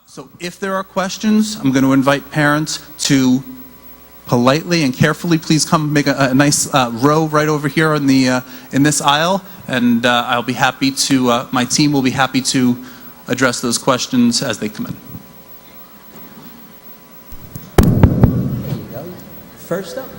So if there are questions, I'm going to invite parents to politely and carefully please come make a nice row right over here in the in this aisle, and I'll be happy to, my team will be happy to address those questions as they come in. There you go. First up.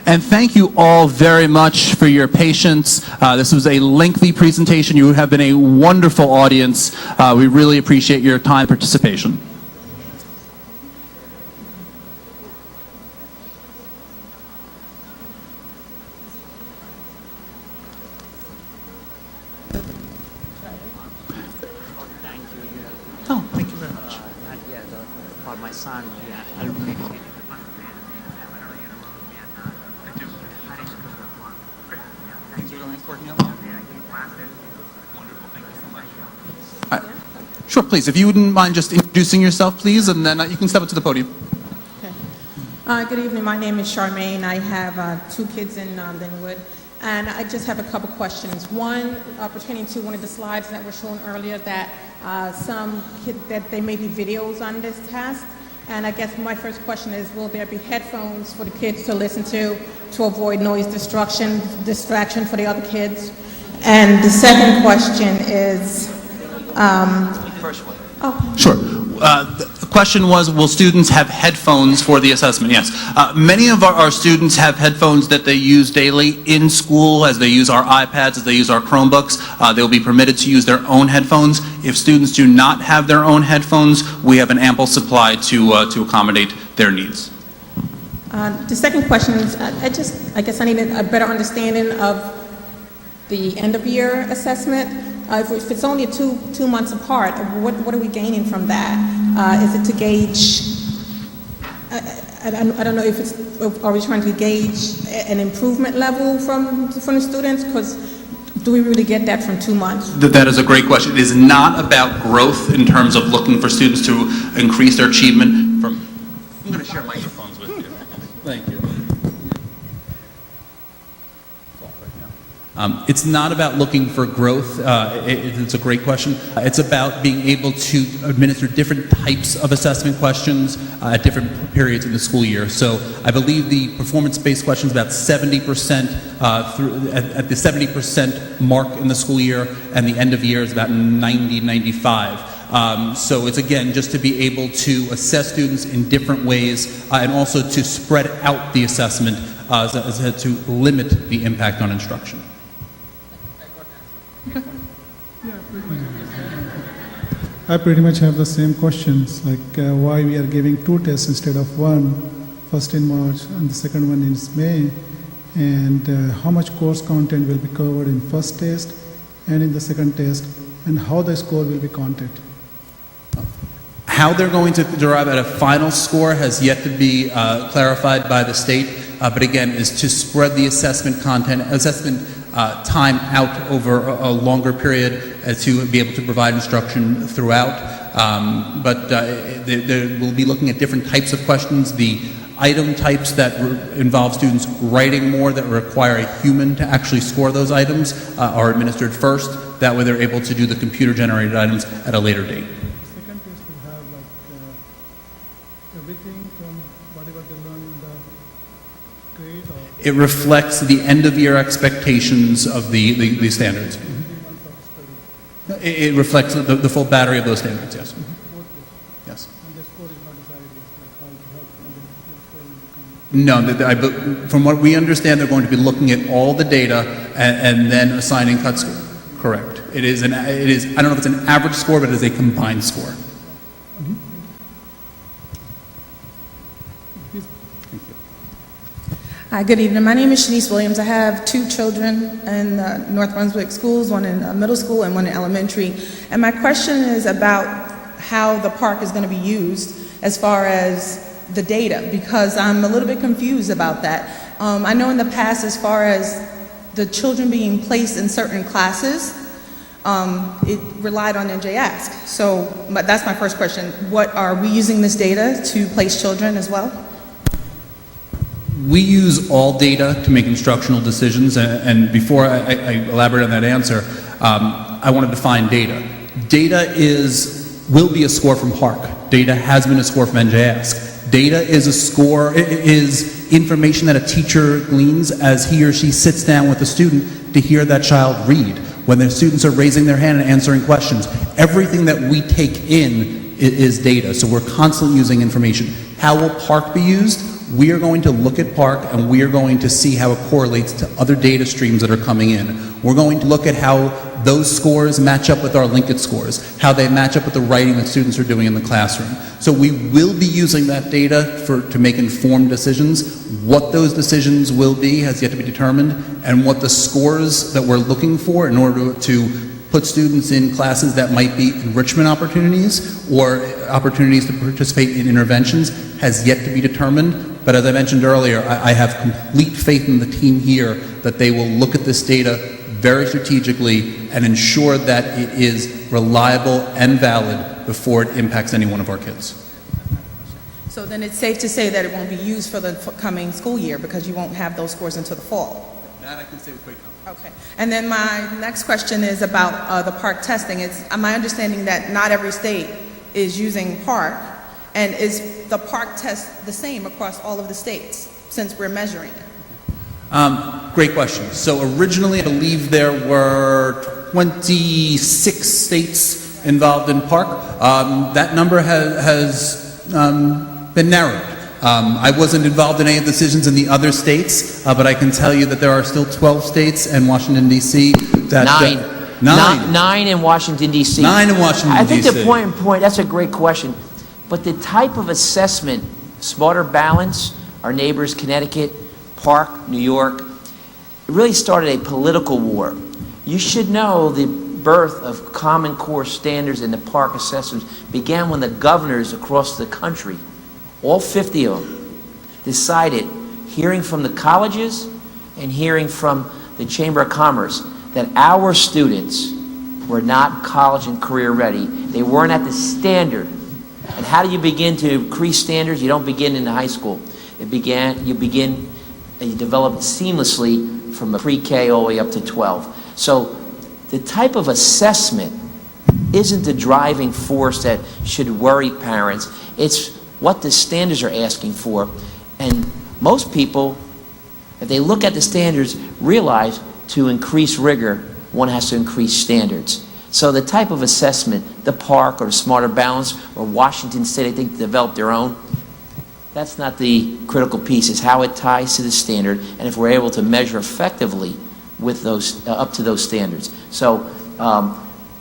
And thank you all very much for your patience. This was a lengthy presentation. You have been a wonderful audience. We really appreciate your time and participation. Oh, thank you very much. For my son, Sure, please. If you wouldn't mind just introducing yourself, please, and then you can step up to the podium. Okay. Good evening. My name is Charmaine. I have 2 kids in Linwood, and I just have a couple questions. One pertaining to one of the slides that were shown earlier, that that there may be videos on this test. And I guess my first question is, will there be headphones for the kids to listen to avoid noise distraction for the other kids? And the second question is, first one. oh. Sure. The question was, will students have headphones for the assessment? Yes. Many of our students have headphones that they use daily in school, as they use our iPads, as they use our Chromebooks. They'll be permitted to use their own headphones. If students do not have their own headphones, we have an ample supply to accommodate their needs. The second question is, I guess I need a better understanding of the end-of-year assessment. If it's only 2 months apart, what are we gaining from that? Is it to gauge, I don't know if it's, are we trying to gauge an improvement level from the students? Because do we really get that from 2 months? That is a great question. It is not about growth in terms of looking for students to increase their achievement. I'm going to share microphones with you. Thank you. It's not about looking for growth. It's a great question. It's about being able to administer different types of assessment questions at different periods in the school year. So I believe the performance-based questions about 70% at the 70% mark in the school year, and the end of year is about 90, 95. So it's, again, just to be able to assess students in different ways and also to spread out the assessment to limit the impact on instruction. I pretty much have the same questions, like why we are giving 2 tests instead of 1, first in March and the second one in May, and how much course content will be covered in first test and in the second test, and how the score will be counted. How they're going to derive at a final score has yet to be clarified by the state, but again, is to spread the assessment time out over a longer period to be able to provide instruction throughout. But we'll be looking at different types of questions. The item types that involve students writing more, that require a human to actually score those items, are administered first. That way they're able to do the computer-generated items at a later date. Second test will have everything from whatever they learn in the grade, or It reflects the end-of-year expectations of the standards. 3 months of study. It reflects the full battery of those standards, yes. Yes. And the score is not decided yet, like how the score will become. No, from what we understand, they're going to be looking at all the data and then assigning cut score. Correct. It is, I don't know if it's an average score, but it is a combined score. Hi, good evening. My name is Shanice Williams. I have 2 children in North Brunswick schools, one in middle school and one in elementary. And my question is about how the park is going to be used as far as the data, because I'm a little bit confused about that. I know in the past, as far as the children being placed in certain classes, it relied on NJASC. So that's my first question. What are we using this data to place children as well? We use all data to make instructional decisions, and before I elaborate on that answer, I want to define data. Data will be a score from Parc. Data has been a score from NJASC. Data is a score, is information that a teacher gleans as he or she sits down with a student to hear that child read. When the students are raising their hand and answering questions, everything that we take in is data. So we're constantly using information. How will Parc be used? We are going to look at Parc and we are going to see how it correlates to other data streams that are coming in. We're going to look at how those scores match up with our Linkit scores, how they match up with the writing that students are doing in the classroom. So we will be using that data to make informed decisions. What those decisions will be has yet to be determined, and what the scores that we're looking for in order to put students in classes that might be enrichment opportunities or opportunities to participate in interventions has yet to be determined. But as I mentioned earlier, I have complete faith in the team here that they will look at this data very strategically and ensure that it is reliable and valid before it impacts any one of our kids. So then it's safe to say that it won't be used for the coming school year because you won't have those scores until the fall. That I can say with great confidence. Okay. And then my next question is about the Parc testing. It's my understanding that not every state is using Parc, and is the Parc test the same across all of the states since we're measuring it? Great question. So originally, I believe there were 26 states involved in Parc. That number has been narrowed. I wasn't involved in any of the decisions in the other states, but I can tell you that there are still 12 states and Washington, D.C. that... Nine in Washington, D.C. 9 in Washington, D.C. I think the point, that's a great question. But the type of assessment, Smarter Balance, our neighbors, Connecticut, Parc, New York, it really started a political war. You should know the birth of Common Core standards and the Parc assessments began when the governors across the country, all 50 of them, decided, hearing from the colleges and hearing from the Chamber of Commerce, that our students were not college and career ready. They weren't at the standard. And how do you begin to increase standards? You don't begin in the high school. You develop it seamlessly from a pre-K all the way up to 12. So the type of assessment isn't the driving force that should worry parents. It's what the standards are asking for. And most people, if they look at the standards, realize to increase rigor, one has to increase standards. So the type of assessment, the Parc or the Smarter Balance or Washington State, I think, developed their own. That's not the critical piece. It's how it ties to the standard, and if we're able to measure effectively with those up to those standards. So,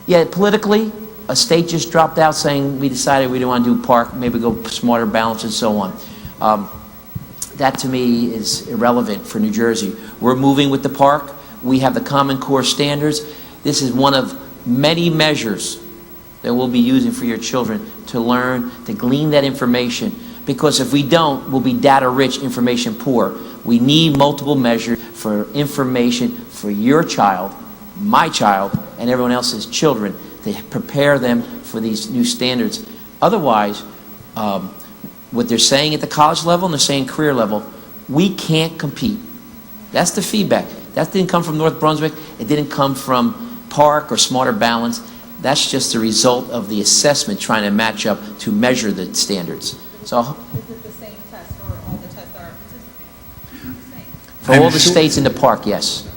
yeah, politically, a state just dropped out saying we decided we didn't want to do Parc, maybe go Smarter Balance and so on. That to me is irrelevant for New Jersey. We're moving with the Parc. We have the Common Core standards. This is one of many measures that we'll be using for your children to learn, to glean that information. Because if we don't, we'll be data-rich, information-poor. We need multiple measures for information for your child, my child, and everyone else's children to prepare them for these new standards. Otherwise, what they're saying at the college level and they're saying career level, we can't compete. That's the feedback. That didn't come from North Brunswick. It didn't come from Parc or Smarter Balance. That's just the result of the assessment trying to match up to measure the standards. So, Is it the same test for all the tests that are participating? for all the states in the Parc, yes.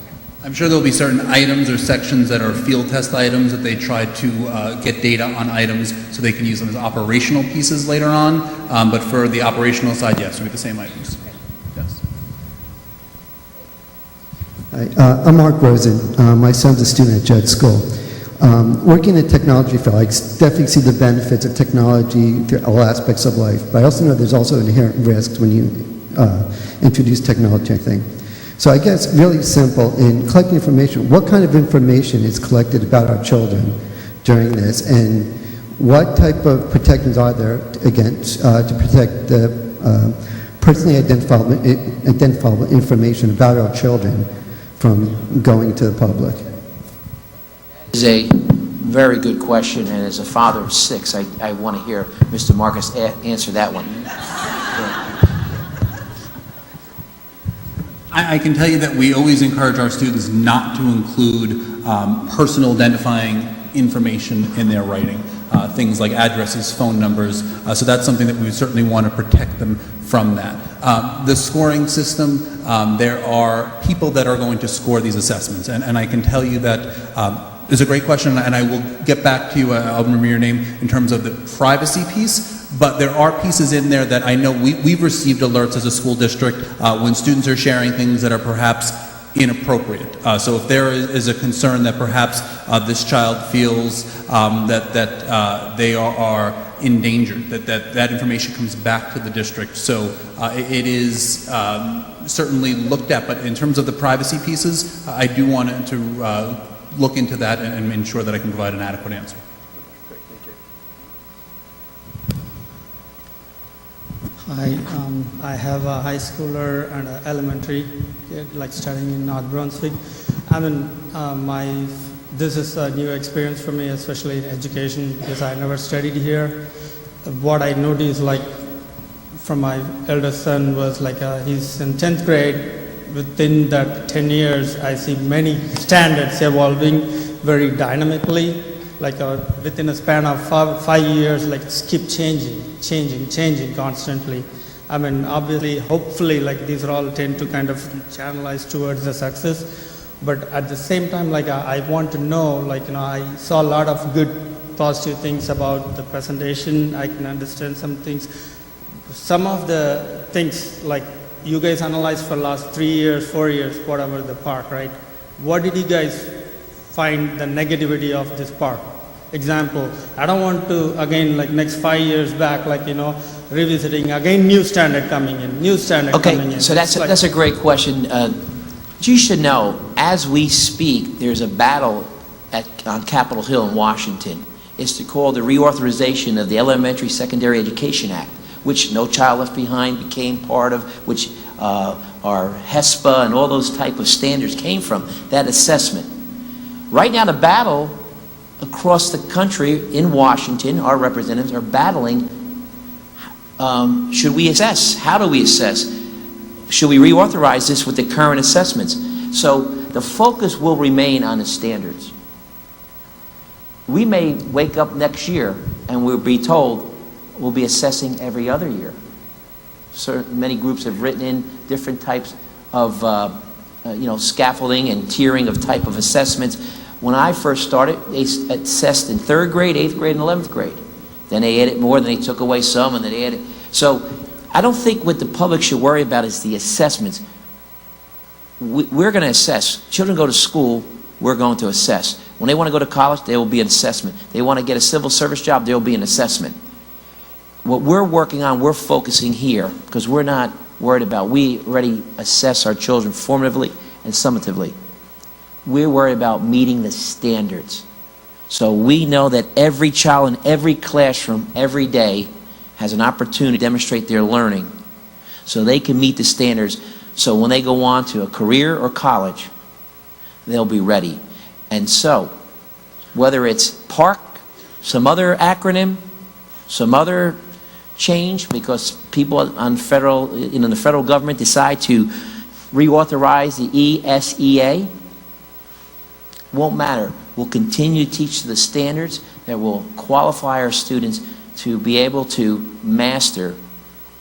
I'm sure there'll be certain items or sections that are field test items that they try to get data on items so they can use them as operational pieces later on. But for the operational side, yes, it'll be the same items. Yes. Hi, I'm Mark Rosen. My son's a student at Judd School. Working in the technology field, I definitely see the benefits of technology through all aspects of life, but I also know there's also inherent risks when you introduce technology, I think. So I guess really simple, in collecting information, what kind of information is collected about our children during this, and what type of protections are there against to protect the personally identifiable information about our children from going to the public? Is a very good question, and as a father of 6, I want to hear Mr. Marcus answer that one. I can tell you that we always encourage our students not to include personal identifying information in their writing, things like addresses, phone numbers. So that's something that we would certainly want to protect them from that. The scoring system, there are people that are going to score these assessments, and I can tell you that it's a great question, and I will get back to you, I'll remember your name, in terms of the privacy piece, but there are pieces in there that I know we've received alerts as a school district when students are sharing things that are perhaps inappropriate. So if there is a concern that perhaps this child feels that they are endangered, that information comes back to the district. So it is certainly looked at, but in terms of the privacy pieces, I do want to look into that and ensure that I can provide an adequate answer. Great, thank you. Hi, I have a high schooler and an elementary kid, like studying in North Brunswick. I mean, this is a new experience for me, especially in education, because I never studied here. What I noticed, like, from my eldest son was like, he's in 10th grade. Within that 10 years, I see many standards evolving very dynamically. Like within a span of 5 years, like keep changing constantly. I mean, obviously, hopefully, like these are all tend to kind of channelize towards the success. But at the same time, like I want to know, like, you know, I saw a lot of good, positive things about the presentation. I can understand some things. Some of the things, like you guys analyzed for the last 3 years, 4 years, whatever the park, right? What did you guys find the negativity of this park? Example, I don't want to, again, like next 5 years back, like, you know, revisiting, again, new standard coming in, new standard coming in. Okay, so that's a great question. You should know, as we speak, there's a battle on Capitol Hill in Washington. It's called the reauthorization of the Elementary Secondary Education Act, which No Child Left Behind became part of, which our HESPA and all those type of standards came from, that assessment. Right now, the battle across the country in Washington, our representatives are battling, should we assess? How do we assess? Should we reauthorize this with the current assessments? So the focus will remain on the standards. We may wake up next year and we'll be told we'll be assessing every other year. Many groups have written in different types of scaffolding and tiering of type of assessments. When I first started, they assessed in 3rd grade, 8th grade, and 11th grade. Then they added more, then they took away some, and then they added. So I don't think what the public should worry about is the assessments. We're going to assess. Children go to school, we're going to assess. When they want to go to college, there will be an assessment. They want to get a civil service job, there will be an assessment. What we're working on, we're focusing here, because we're not worried about, we already assess our children formatively and summatively. We're worried about meeting the standards. So we know that every child in every classroom, every day, has an opportunity to demonstrate their learning so they can meet the standards. So when they go on to a career or college, they'll be ready. And so, whether it's PARCC, some other acronym, some other change, because people on federal, the federal government decide to reauthorize the ESEA, won't matter. We'll continue to teach the standards that will qualify our students to be able to master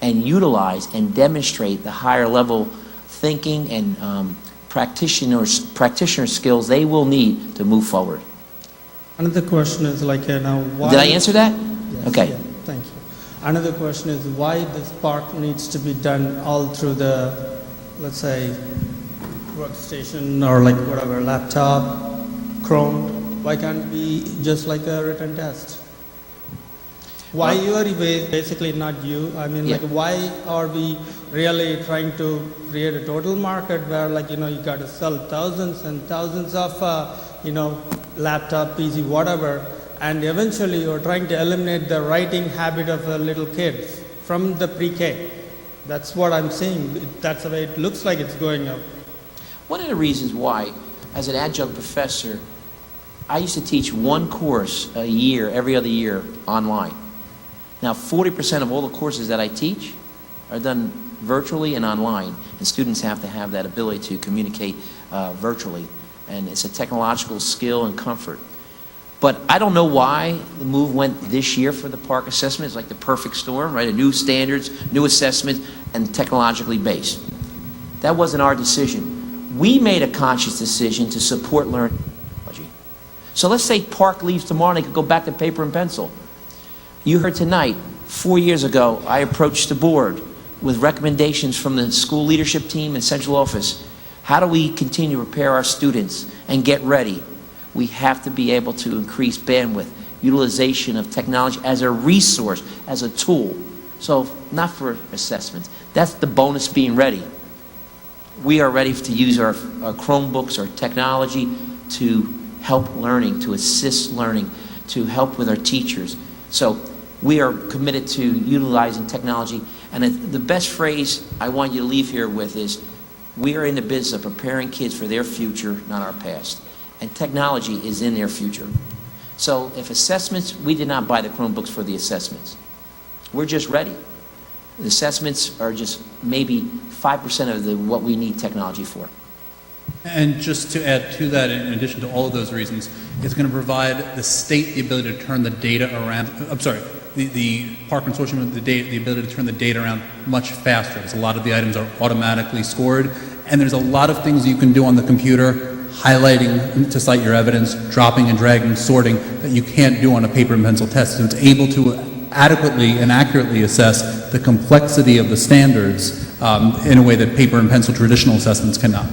and utilize and demonstrate the higher level thinking and practitioner skills they will need to move forward. Another question is like, why... Did I answer that? Yes, okay. Yeah, thank you. Another question is why this park needs to be done all through the, let's say, workstation or like whatever, laptop, Chrome. Why can't it be just like a written test? Why you are basically not you? I mean, like, why are we really trying to create a total market where, like, you got to sell thousands and thousands of, laptop, PC, whatever, and eventually you're trying to eliminate the writing habit of the little kids from the pre-K. That's what I'm saying. That's the way it looks like it's going up. One of the reasons why, as an adjunct professor, I used to teach one course a year, every other year, online. Now, 40% of all the courses that I teach are done virtually and online, and students have to have that ability to communicate virtually, and it's a technological skill and comfort. But I don't know why the move went this year for the Parcc assessment. It's like the perfect storm, right? New standards, new assessments, and technologically based. That wasn't our decision. We made a conscious decision to support learning technology. So let's say Parcc leaves tomorrow and they could go back to paper and pencil. You heard tonight, 4 years ago, I approached the board with recommendations from the school leadership team and central office. How do we continue to prepare our students and get ready? We have to be able to increase bandwidth, utilization of technology as a resource, as a tool. So not for assessments. That's the bonus being ready. We are ready to use our Chromebooks, our technology to help learning, to assist learning, to help with our teachers. So we are committed to utilizing technology. And the best phrase I want you to leave here with is, we are in the business of preparing kids for their future, not our past. And technology is in their future. So if assessments, we did not buy the Chromebooks for the assessments. We're just ready. The assessments are just maybe 5% of what we need technology for. And just to add to that, in addition to all of those reasons, it's going to provide the state the ability to turn the data around, the Parcc Consortium, the ability to turn the data around much faster, because a lot of the items are automatically scored, and there's a lot of things you can do on the computer, highlighting to cite your evidence, dropping and dragging, sorting, that you can't do on a paper and pencil test. So it's able to adequately and accurately assess the complexity of the standards in a way that paper and pencil traditional assessments cannot.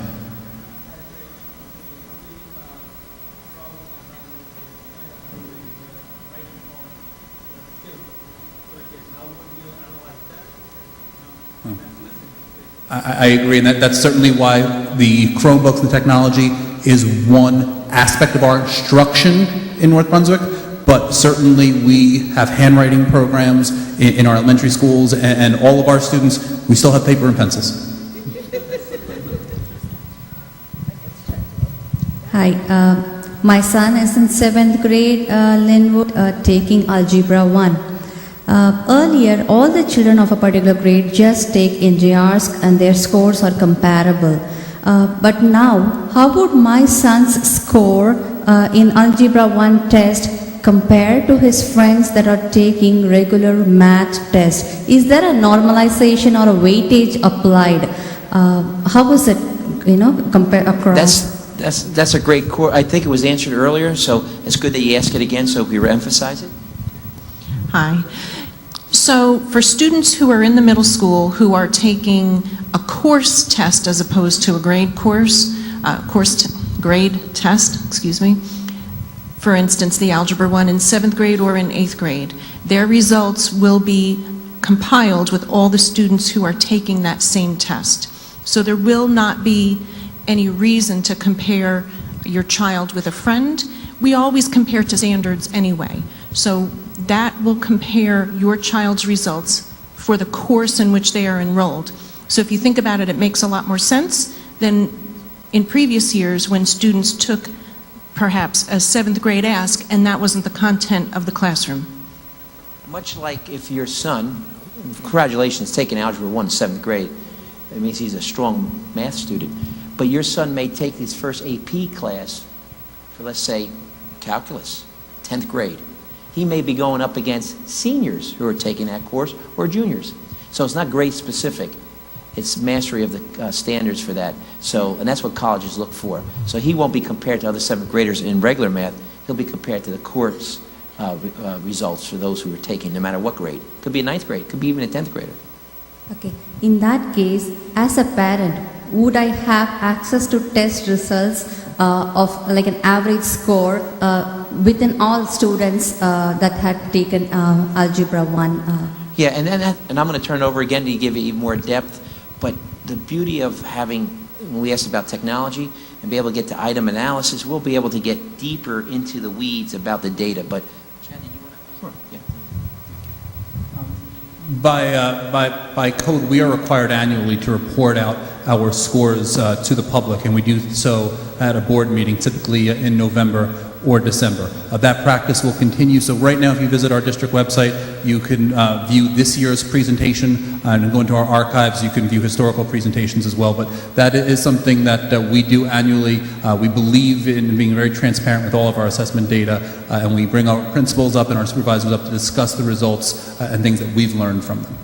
I agree, and that's certainly why the Chromebooks and technology is one aspect of our instruction in North Brunswick, but certainly we have handwriting programs in our elementary schools, and all of our students, we still have paper and pencils. Hi, my son is in 7th grade, Linwood, taking Algebra 1. Earlier, all the children of a particular grade just take NJRs and their scores are comparable. But now, how would my son's score in Algebra 1 test compare to his friends that are taking regular math tests? Is there a normalization or a weightage applied? How is it, compare across? That's a great core. I think it was answered earlier, so it's good that you ask it again so we re-emphasize it. Hi. So for students who are in the middle school who are taking a course test as opposed to a grade grade test, excuse me, for instance, the Algebra 1 in 7th grade or in 8th grade, their results will be compiled with all the students who are taking that same test. So there will not be any reason to compare your child with a friend. We always compare to standards anyway. So that will compare your child's results for the course in which they are enrolled. So if you think about it, it makes a lot more sense than in previous years when students took perhaps a 7th grade ask and that wasn't the content of the classroom. Much like if your son, congratulations, taking Algebra 1 in 7th grade, it means he's a strong math student, but your son may take his first AP class for, let's say, calculus, 10th grade. He may be going up against seniors who are taking that course or juniors. So it's not grade specific. It's mastery of the standards for that. So, and that's what colleges look for. So he won't be compared to other 7th graders in regular math. He'll be compared to the course results for those who are taking, no matter what grade. Could be a 9th grade, could be even a 10th grader. Okay. In that case, as a parent, would I have access to test results of like an average score within all students that had taken Algebra 1? Yeah, and I'm going to turn it over again to give you even more depth. But the beauty of having, when we asked about technology and be able to get to item analysis, we'll be able to get deeper into the weeds about the data. But Chad, did you want to? Sure. Yeah. By code, we are required annually to report out our scores to the public, and we do so at a board meeting, typically in November. or December. That practice will continue. So right now, if you visit our district website, you can view this year's presentation and go into our archives. You can view historical presentations as well. But that is something that we do annually. We believe in being very transparent with all of our assessment data, and we bring our principals up and our supervisors up to discuss the results and things that we've learned from them.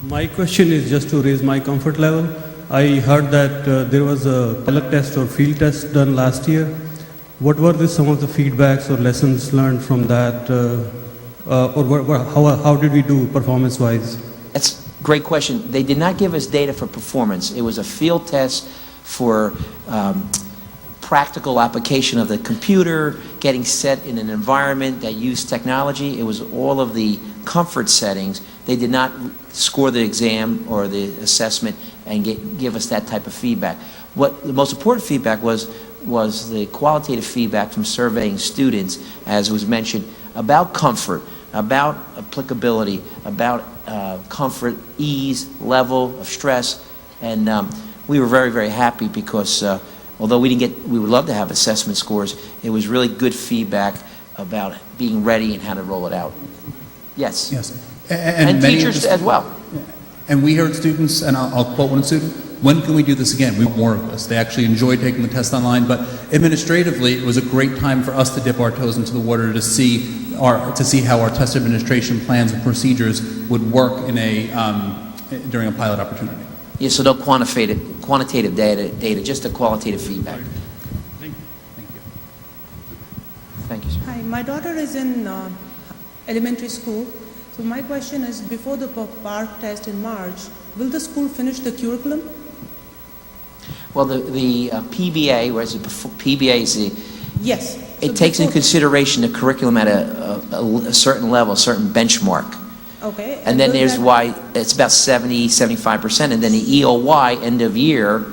My question is just to raise my comfort level. I heard that there was a pellet test or field test done last year. What were some of the feedbacks or lessons learned from that? How did we do performance-wise? That's a great question. They did not give us data for performance. It was a field test for practical application of the computer, getting set in an environment that used technology. It was all of the comfort settings. They did not score the exam or the assessment and give us that type of feedback. What the most important feedback was the qualitative feedback from surveying students, as was mentioned, about comfort, about applicability, about comfort, ease, level of stress, and we were very, very happy because although we would love to have assessment scores, it was really good feedback about being ready and how to roll it out. Yes. Yes. And teachers as well. And we heard students, and I'll quote one student, when can we do this again? We want more of this. They actually enjoyed taking the test online, but administratively, it was a great time for us to dip our toes into the water to see how our test administration plans and procedures would work in during a pilot opportunity. Yeah, so no quantitative data, just a qualitative feedback. Thank you. Thank you, sir. Hi, my daughter is in elementary school. So my question is, before the Parcc test in March, will the school finish the curriculum? Well, the PBA, whereas the PBA is the... Yes. It takes into consideration the curriculum at a certain level, a certain benchmark. Okay. And then there's why it's about 70, 75%, and then the EOY, end of year,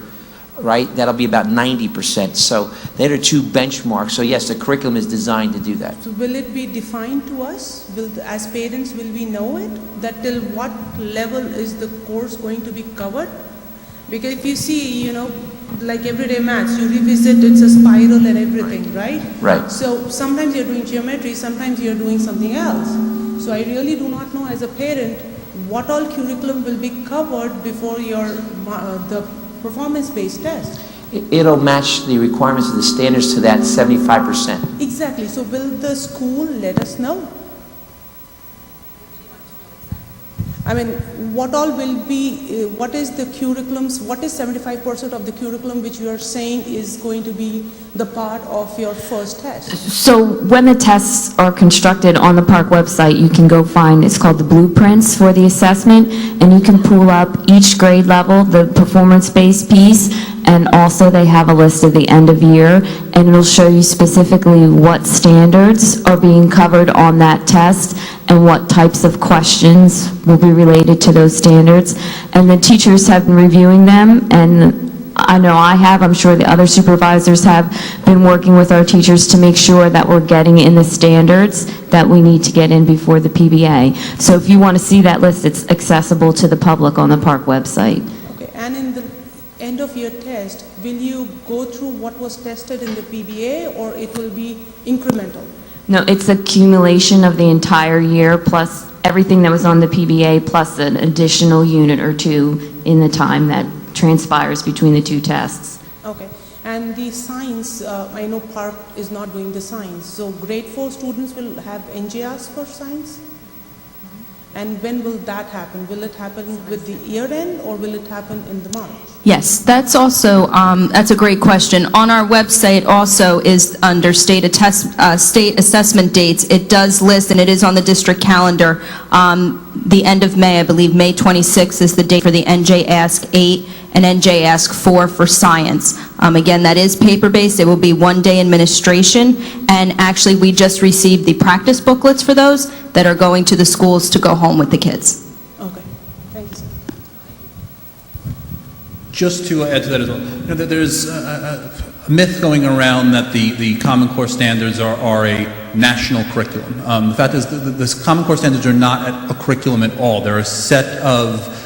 right, that'll be about 90%. So there are two benchmarks. So yes, the curriculum is designed to do that. So will it be defined to us? As parents, will we know it? That till what level is the course going to be covered? Because if you see, like everyday maths, you revisit, it's a spiral and everything, right? Right. So sometimes you're doing geometry, sometimes you're doing something else. So I really do not know as a parent what all curriculum will be covered before the performance-based test. It'll match the requirements of the standards to that 75%. Exactly. So will the school let us know? I mean, what all will be, what is the curriculums, what is 75% of the curriculum which you are saying is going to be the part of your first test? So when the tests are constructed on the Parcc website, you can go find, it's called the blueprints for the assessment, and you can pull up each grade level, the performance-based piece, and also they have a list of the end of year, and it'll show you specifically what standards are being covered on that test and what types of questions will be related to those standards. And the teachers have been reviewing them, and I know I have, I'm sure the other supervisors have been working with our teachers to make sure that we're getting in the standards that we need to get in before the PBA. So if you want to see that list, it's accessible to the public on the Parcc website. Okay, and in the end of year test, will you go through what was tested in the PBA, or it will be incremental? No, it's accumulation of the entire year plus everything that was on the PBA plus an additional unit or two in the time that transpires between the two tests. Okay. And the science, I know Parcc is not doing the science. So grade 4 students will have NJRs for science? And when will that happen? Will it happen with the year end, or will it happen in the March? Yes, that's also, that's a great question. On our website also is under state assessment dates. It does list, and it is on the district calendar, the end of May, I believe, May 26th is the date for the NJ Ask 8 and NJ Ask 4 for science. Again, that is paper-based. It will be one-day administration, and actually we just received the practice booklets for those that are going to the schools to go home with the kids. Okay, thank you, sir. Just to add to that as well, there's a myth going around that the Common Core standards are a national curriculum. The fact is the Common Core standards are not a curriculum at all. They're a set of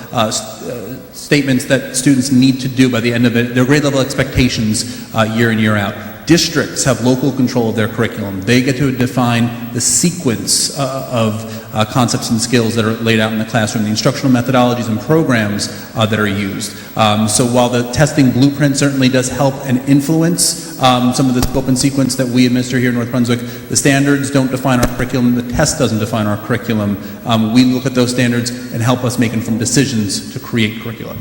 statements that students need to do by the end of it, their grade level expectations year in, year out. Districts have local control of their curriculum. They get to define the sequence of concepts and skills that are laid out in the classroom, the instructional methodologies and programs that are used. So while the testing blueprint certainly does help and influence some of the scope and sequence that we administer here in North Brunswick, the standards don't define our curriculum, the test doesn't define our curriculum. We look at those standards and help us make informed decisions to create curricula.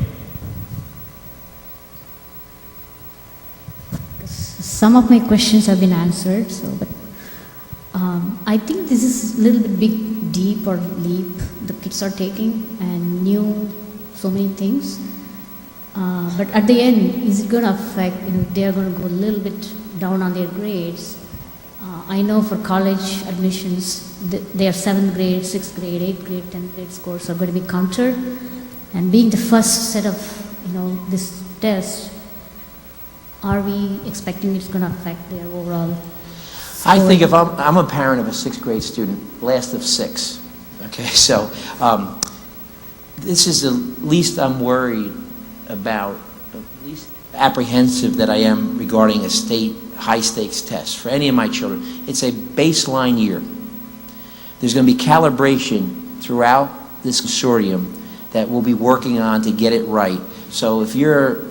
Some of my questions have been answered, but I think this is a little bit deep or leap the kids are taking and new so many things. But at the end, is it going to affect, they're going to go a little bit down on their grades. I know for college admissions, their 7th grade, 6th grade, 8th grade, 10th grade scores are going to be counted. And being the first set of, this test, are we expecting it's going to affect their overall I think if I'm a parent of a 6th grade student, last of 6, okay, so this is the least I'm worried about, at least apprehensive that I am regarding a state high-stakes test for any of my children. It's a baseline year. There's going to be calibration throughout this consortium that we'll be working on to get it right. So if you're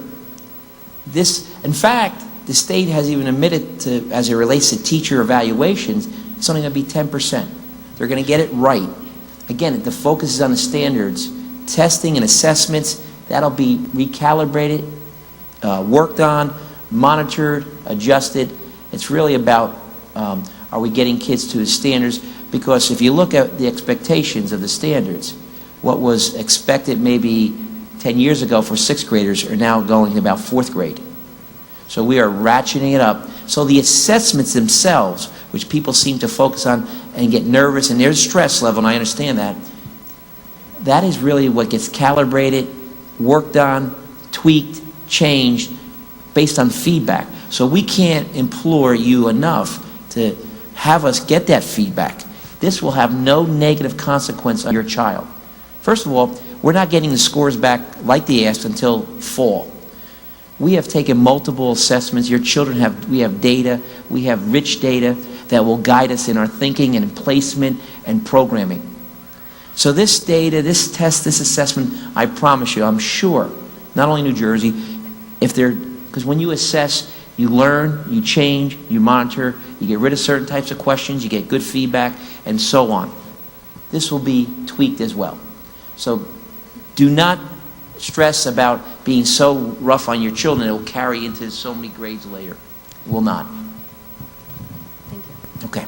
in fact, the state has even admitted to, as it relates to teacher evaluations, it's only going to be 10%. They're going to get it right. Again, the focus is on the standards. Testing and assessments, that'll be recalibrated, worked on, monitored, adjusted. It's really about, are we getting kids to the standards? Because if you look at the expectations of the standards, what was expected maybe 10 years ago for 6th graders are now going to about 4th grade. So we are ratcheting it up. So the assessments themselves, which people seem to focus on and get nervous, and there's stress level, and I understand that, that is really what gets calibrated, worked on, tweaked, changed, based on feedback. So we can't implore you enough to have us get that feedback. This will have no negative consequence on your child. First of all, we're not getting the scores back like they asked until fall. We have taken multiple assessments. Your children we have data, we have rich data that will guide us in our thinking and placement and programming. So this data, this test, this assessment, I promise you, I'm sure, not only New Jersey, because when you assess, you learn, you change, you monitor, you get rid of certain types of questions, you get good feedback, and so on. This will be tweaked as well. So do not stress about being so rough on your children it will carry into so many grades later. It will not. Thank you. Okay.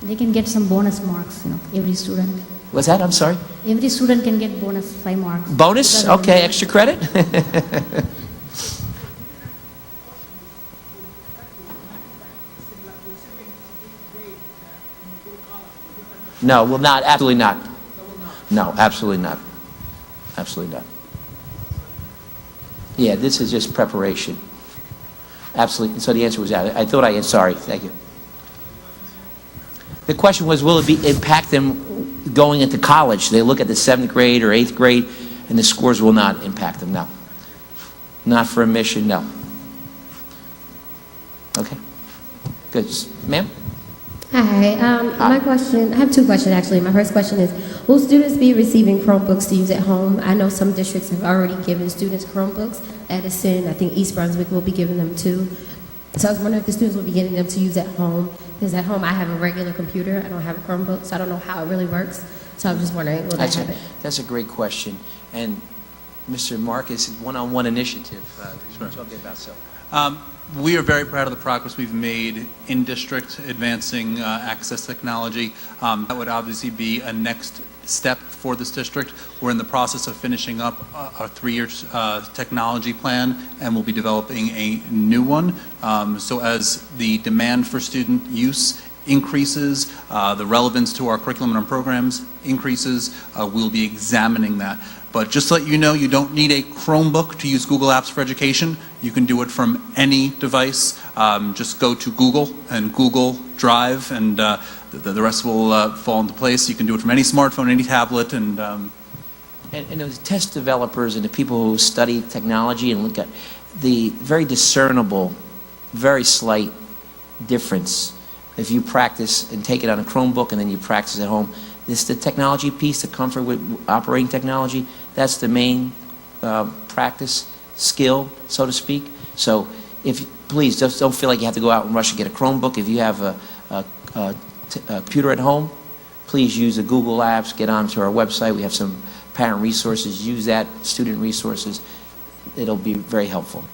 They can get some bonus marks, every student. What's that? I'm sorry? Every student can get bonus 5 marks. Bonus? Okay, extra credit? No, will not. Absolutely not. No, absolutely not. Absolutely not. Yeah, this is just preparation. Absolutely. So the answer was yeah. I thought I had. Sorry. Thank you. The question was, will it impact them going into college? They look at the 7th grade or 8th grade, and the scores will not impact them. No. Not for admission. No. Okay. Good, ma'am. Hi. My question, I have 2 questions actually. My first question is, will students be receiving Chromebooks to use at home? I know some districts have already given students Chromebooks. Edison, I think East Brunswick will be giving them too. So I was wondering if the students will be getting them to use at home. Because at home I have a regular computer, I don't have a Chromebook, so I don't know how it really works. So I'm just wondering, will that happen? That's a great question. And Mr. Marcus, one-on-one initiative, talking about so. We are very proud of the progress we've made in district advancing access technology. That would obviously be a next step for this district. We're in the process of finishing up our 3-year technology plan, and we'll be developing a new one. So as the demand for student use increases, the relevance to our curriculum and our programs increases, we'll be examining that. But just to let you know, you don't need a Chromebook to use Google Apps for Education. You can do it from any device. Just go to Google and Google Drive, and the rest will fall into place. You can do it from any smartphone, any tablet, and and those test developers and the people who study technology and look at the very discernible, very slight difference. If you practice and take it on a Chromebook and then you practice at home, the technology piece, the comfort with operating technology, that's the main practice skill, so to speak. So please just don't feel like you have to go out and rush and get a Chromebook. If you have a computer at home, please use the Google apps, get onto our website. We have some parent resources, use that, student resources. It'll be very helpful.